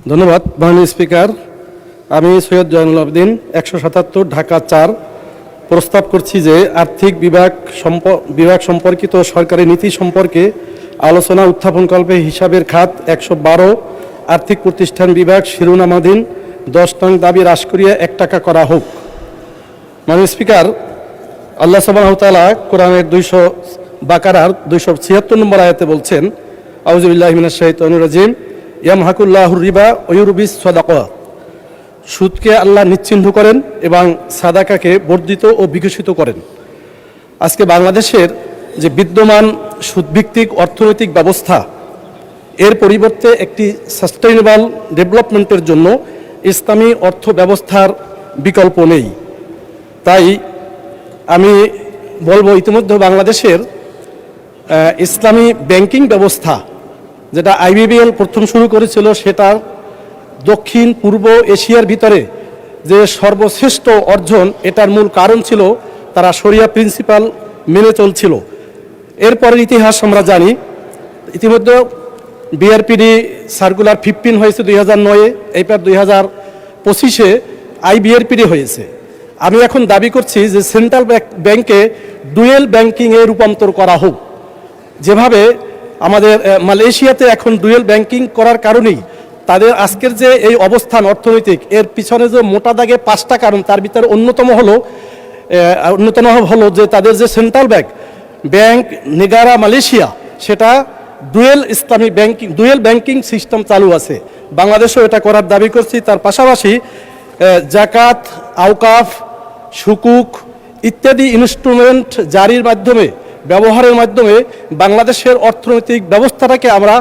ধন্যবাদ মাননীয় স্পিকার। আমি সৈয়দ জয়নুল আবেদিন 177 ঢাকা 4 প্রস্তাব করছি যে আর্থিক বিভাগ সম্পর্কিত সরকারি নীতি সম্পর্কে আলোচনা উত্থাপনকল্পে হিসাবের খাত 112 আর্থিক প্রতিষ্ঠান বিভাগ শিরোনামাধীন 10 নং দাবি হ্রাস করিয়া 1 টাকা করা হোক। মাননীয় স্পিকার, আল্লাহ সুবহানাহু ওয়া তাআলা কোরআনের 200 বাকারার 276 নম্বর আয়াতে বলছেন, আউযু বিল্লাহি মিনাশ শাইতানির রাজিম, ইয়ামহাকুল্লাহুর রিবা ওয়া ইউরবিস সাদাকাত। সুদকে আল্লাহ নিশ্চিহ্ন করেন এবং সাদাকাকে বর্ধিত ও বিকশিত করেন। আজকে বাংলাদেশের যে বিদ্যমান সুদভিত্তিক অর্থনৈতিক ব্যবস্থা, এর পরিবর্তে একটি সাস্টেইনেবল ডেভেলপমেন্টের জন্য ইসলামী অর্থ ব্যবস্থার বিকল্প নেই। তাই আমি বলবো, ইতিমধ্যে বাংলাদেশের ইসলামী ব্যাংকিং ব্যবস্থা, যেটা আইবিবিএল প্রথম শুরু করেছিল, সেটা দক্ষিণ পূর্ব এশিয়ার ভিতরে যে সর্বশ্রেষ্ঠ অর্জন, এটার মূল কারণ ছিল তারা শরিয়া প্রিন্সিপাল মেনে চলছিল। এরপরের ইতিহাস আমরা জানি। ইতিমধ্যে বিআরপিডি সার্কুলার 15 হয়েছে 2009-এ, এইবার 2025-এ আইবিআরপিডি হয়েছে। আমি এখন দাবি করছি যে সেন্ট্রাল ব্যাংকে ডুয়েল ব্যাংকিংয়ে রূপান্তর করা হোক। যেভাবে আমাদের মালয়েশিয়াতে এখন ডুয়েল ব্যাংকিং করার কারণেই তাদের আজকের যে এই অবস্থান অর্থনৈতিক, এর পিছনে যে মোটা দাগে 5টা কারণ, তার ভিতরে অন্যতম হলো যে তাদের যে সেন্ট্রাল ব্যাংক নেগারা মালয়েশিয়া, সেটা ডুয়েল ব্যাংকিং সিস্টেম চালু আছে। বাংলাদেশেও এটা করার দাবি করছি। তার পাশাপাশি জাকাত, আওকাফ, সুকুক ইত্যাদি ইনস্ট্রুমেন্ট জারির মাধ্যমে, ব্যবহারের মাধ্যমে বাংলাদেশের অর্থনৈতিক ব্যবস্থাটাকে আমরা